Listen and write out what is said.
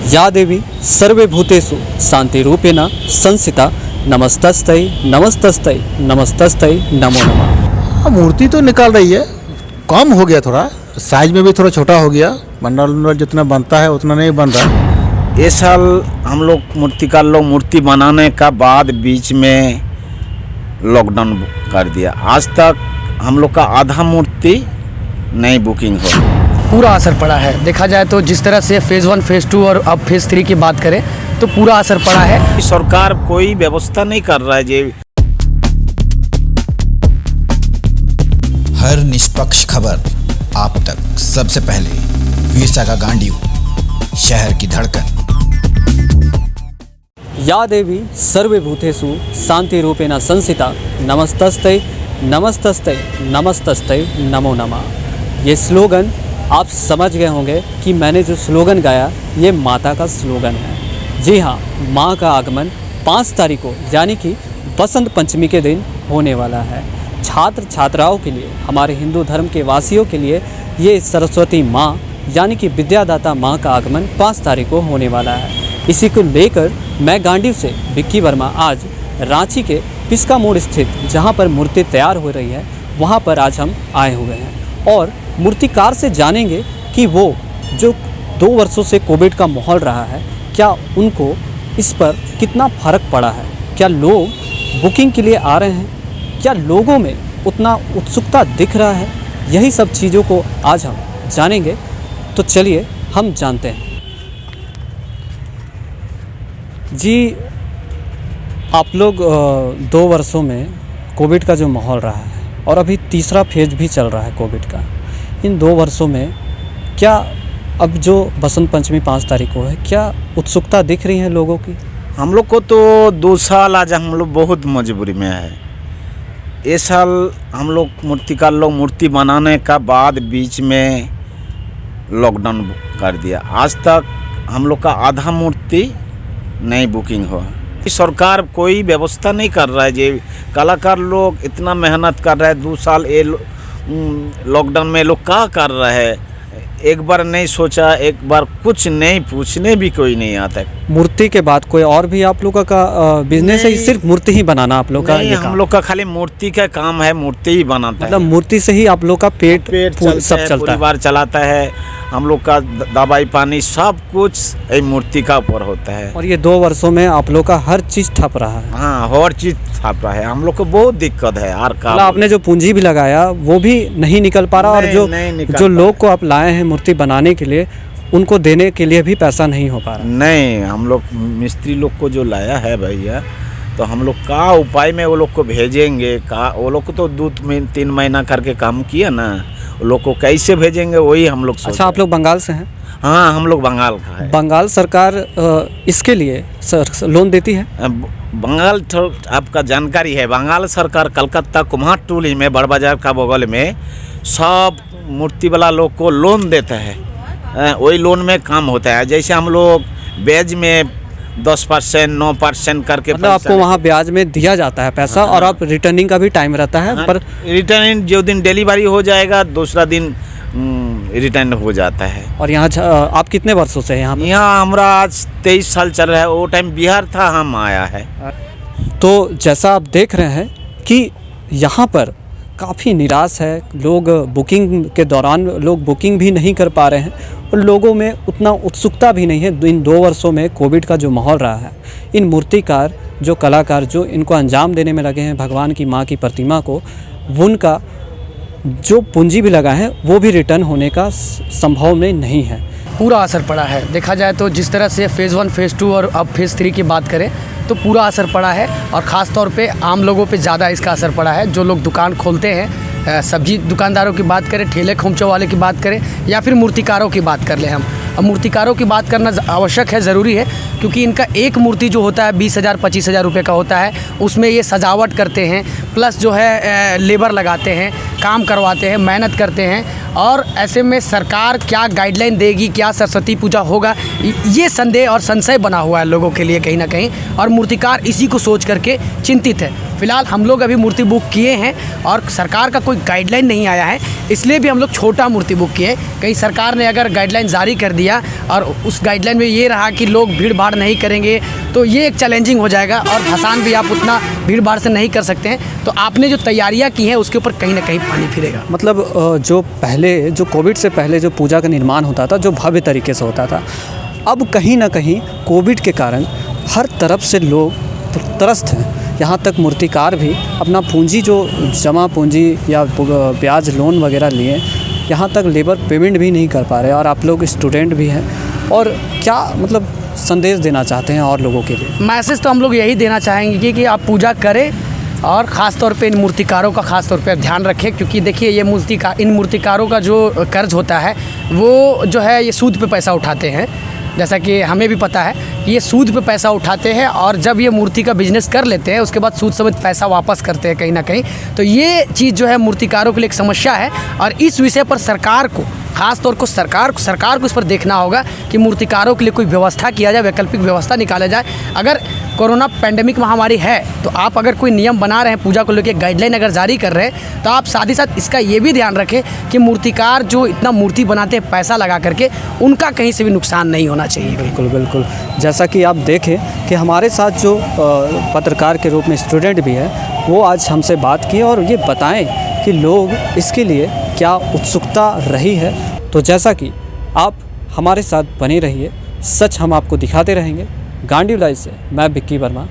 या देवी सर्वे भूतेषु शांतिरूपेण संस्थिता नमस्तस्ते नमस्तस्ते नमस्तस्ते नमो नमः। मूर्ति तो निकाल रही है, कम हो गया थोड़ा, साइज में भी थोड़ा छोटा हो गया, बंडल जितना बनता है उतना नहीं बन रहा। ये साल हम लोग मूर्तिकार लोग मूर्ति बनाने का बाद बीच में लॉकडाउन कर दिया। आज तक हम लोग का आधा मूर्ति नई बुकिंग हो। पूरा असर पड़ा है। देखा जाए तो जिस तरह से फेज़ 1 फेज़ 2 और अब फेज़ 3 की बात करें तो पूरा असर पड़ा है। सरकार कोई व्यवस्था नहीं कर रहा है जी। हर निष्पक्ष खबर आप तक सबसे पहले वीरसा का गांडीव, शहर की धड़कन। या देवी सर्वे भूतेषु शांतिरूपेण संस्थिता नमस्तस्ते नमस्तस्ते नमस्तस्ते नमो नमः। ये स्लोगन आप समझ गए होंगे कि मैंने जो स्लोगन गाया ये माता का स्लोगन है। जी हाँ, माँ का आगमन 5 तारीख को यानी कि बसंत पंचमी के दिन होने वाला है। छात्र छात्राओं के लिए, हमारे हिंदू धर्म के वासियों के लिए ये सरस्वती माँ यानी कि विद्यादाता माँ का आगमन 5 तारीख को होने वाला है। इसी को लेकर मैं गांडीव से विक्की वर्मा आज रांची के पिस्का मोड़ स्थित जहाँ पर मूर्ति तैयार हो रही है वहाँ पर आज हम आए हुए हैं और मूर्तिकार से जानेंगे कि वो जो 2 वर्षों से कोविड का माहौल रहा है क्या उनको इस पर कितना फ़र्क पड़ा है, क्या लोग बुकिंग के लिए आ रहे हैं, क्या लोगों में उतना उत्सुकता दिख रहा है। यही सब चीज़ों को आज हम जानेंगे। तो चलिए हम जानते हैं। जी, आप लोग 2 वर्षों में कोविड का जो माहौल रहा है और अभी तीसरा फेज भी चल रहा है कोविड का, इन 2 वर्षों में क्या अब जो बसंत पंचमी 5 तारीख को है क्या उत्सुकता दिख रही है लोगों की? हम लोग को तो 2 साल आज हम लोग बहुत मजबूरी में है। ये साल हम लोग मूर्तिकार लोग मूर्ति बनाने का बाद बीच में लॉकडाउन कर दिया। आज तक हम लोग का आधा मूर्ति नई बुकिंग हो। सरकार कोई व्यवस्था नहीं कर रहा है जी। कलाकार लोग इतना मेहनत कर रहे हैं 2 साल ये लॉकडाउन में लोग क्या कर रहे हैं। एक बार नहीं सोचा, एक बार कुछ नहीं पूछने भी कोई नहीं आता है। मूर्ति के बाद कोई और भी आप लोगों का बिजनेस है? सिर्फ मूर्ति ही बनाना आप लोग का? नहीं, हम लोग का खाली मूर्ति का काम है, मूर्ति ही बनाता है। मतलब मूर्ति से ही आप लोग का पेट सब चलता है, परिवार चलाता है। हम लोग का दवाई पानी सब कुछ ये मूर्ति का ऊपर होता है। और ये 2 वर्षों में आप लोग का हर चीज़ ठप रहा है। हाँ, हर चीज़ ठप रहा है। हम लोग को बहुत दिक्कत है। हर काम आपने जो पूंजी भी लगाया वो भी नहीं निकल पा रहा और जो लोग को आप लाए हैं मूर्ति बनाने के लिए उनको देने के लिए भी पैसा नहीं हो पा रहा। नहीं, हम लोग मिस्त्री लोग को जो लाया है भैया, तो हम लोग का उपाय में वो लोग को भेजेंगे का? वो लोग को तो 2-3 महीना करके काम किया ना, वो लोग को कैसे भेजेंगे वही हम लोग। अच्छा, आप लोग बंगाल से हैं? हाँ, हम लोग बंगाल का है। बंगाल सरकार इसके लिए लोन देती है? बंगाल आपका जानकारी है, बंगाल सरकार कलकत्ता कुम्हारटोली में बड़ बाजार का बगल में सब मूर्ति वाला लोग को लोन देता है। वही लोन में काम होता है। जैसे हम लोग ब्याज में 10% 9% करके, मतलब आपको वहाँ ब्याज में दिया जाता है पैसा। और आप रिटर्निंग का भी टाइम रहता है। हाँ, पर रिटर्निंग जो दिन डिलीवरी हो जाएगा दूसरा दिन रिटर्न हो जाता है। और यहाँ आप कितने वर्षों से हैं यहाँ? हमारा आज 23 साल चल रहा है। वो टाइम बिहार था, हम आया है। तो जैसा आप देख रहे हैं कि यहाँ पर काफ़ी निराश है लोग। बुकिंग के दौरान लोग बुकिंग भी नहीं कर पा रहे हैं और लोगों में उतना उत्सुकता भी नहीं है। इन 2 वर्षों में कोविड का जो माहौल रहा है, इन मूर्तिकार जो कलाकार जो इनको अंजाम देने में लगे हैं भगवान की माँ की प्रतिमा को, उनका जो पूंजी भी लगा है वो भी रिटर्न होने का संभव में नहीं है। पूरा असर पड़ा है। देखा जाए तो जिस तरह से फेज़ 1 फेज़ 2 और अब फेज़ 3 की बात करें तो पूरा असर पड़ा है। और ख़ास तौर पे आम लोगों पे ज़्यादा इसका असर पड़ा है। जो लोग दुकान खोलते हैं, सब्जी दुकानदारों की बात करें, ठेले खोमचों वाले की बात करें या फिर मूर्तिकारों की बात कर लें हम। अब मूर्तिकारों की बात करना आवश्यक है, ज़रूरी है, क्योंकि इनका एक मूर्ति जो होता है 20,000-25,000 रुपये का होता है। उसमें ये सजावट करते हैं, प्लस जो है लेबर लगाते हैं, काम करवाते हैं, मेहनत करते हैं। और ऐसे में सरकार क्या गाइडलाइन देगी, क्या सरस्वती पूजा होगा, ये संदेह और संशय बना हुआ है लोगों के लिए कहीं ना कहीं। और मूर्तिकार इसी को सोच करके चिंतित है। फ़िलहाल हम लोग अभी मूर्ति बुक किए हैं और सरकार का कोई गाइडलाइन नहीं आया है, इसलिए भी हम लोग छोटा मूर्ति बुक किए। कहीं सरकार ने अगर गाइडलाइन जारी कर दिया और उस गाइडलाइन में ये रहा कि लोग भीड़ भाड़ नहीं करेंगे तो ये एक चैलेंजिंग हो जाएगा और भसान भी आप उतना भीड़ भाड़ से नहीं कर सकते हैं। तो आपने जो तैयारियाँ की हैं उसके ऊपर कहीं ना कहीं पानी फिरेगा। मतलब जो कोविड से पहले जो पूजा का निर्माण होता था, जो भव्य तरीके से होता था, अब कहीं ना कहीं कोविड के कारण हर तरफ से लोग त्रस्त हैं। यहाँ तक मूर्तिकार भी अपना पूंजी, जो जमा पूंजी या ब्याज लोन वगैरह लिए, यहाँ तक लेबर पेमेंट भी नहीं कर पा रहे। और आप लोग स्टूडेंट भी हैं, और क्या मतलब संदेश देना चाहते हैं और लोगों के लिए? मैसेज तो हम लोग यही देना चाहेंगे कि आप पूजा करें और ख़ास तौर पे इन मूर्तिकारों का ख़ास तौर पे ध्यान रखें, क्योंकि देखिए इन मूर्तिकारों का जो कर्ज होता है वो जो है ये सूद पे पैसा उठाते हैं। जैसा कि हमें भी पता है कि ये सूद पे पैसा उठाते हैं और जब ये मूर्ति का बिजनेस कर लेते हैं उसके बाद सूद समेत पैसा वापस करते हैं कहीं ना कहीं। तो ये चीज़ जो है मूर्तिकारों के लिए एक समस्या है और इस विषय पर सरकार को, ख़ास तौर को सरकार को इस पर देखना होगा कि मूर्तिकारों के लिए कोई व्यवस्था किया जाए, वैकल्पिक व्यवस्था निकाला जाए। अगर कोरोना पैंडेमिक महामारी है तो आप अगर कोई नियम बना रहे हैं, पूजा को लेकर गाइडलाइन अगर जारी कर रहे हैं, तो आप साथ ही साथ इसका ये भी ध्यान रखें कि मूर्तिकार जो इतना मूर्ति बनाते हैं पैसा लगा करके, उनका कहीं से भी नुकसान नहीं होना चाहिए। बिल्कुल बिल्कुल। जैसा कि आप देखें कि हमारे साथ जो पत्रकार के रूप में स्टूडेंट भी है, वो आज हमसे बात की और ये बताएं कि लोग इसके लिए क्या उत्सुकता रही है। तो जैसा कि आप हमारे साथ बने रहिए, सच हम आपको दिखाते रहेंगे। गांडी लाइव से मैं विक्की वर्मा।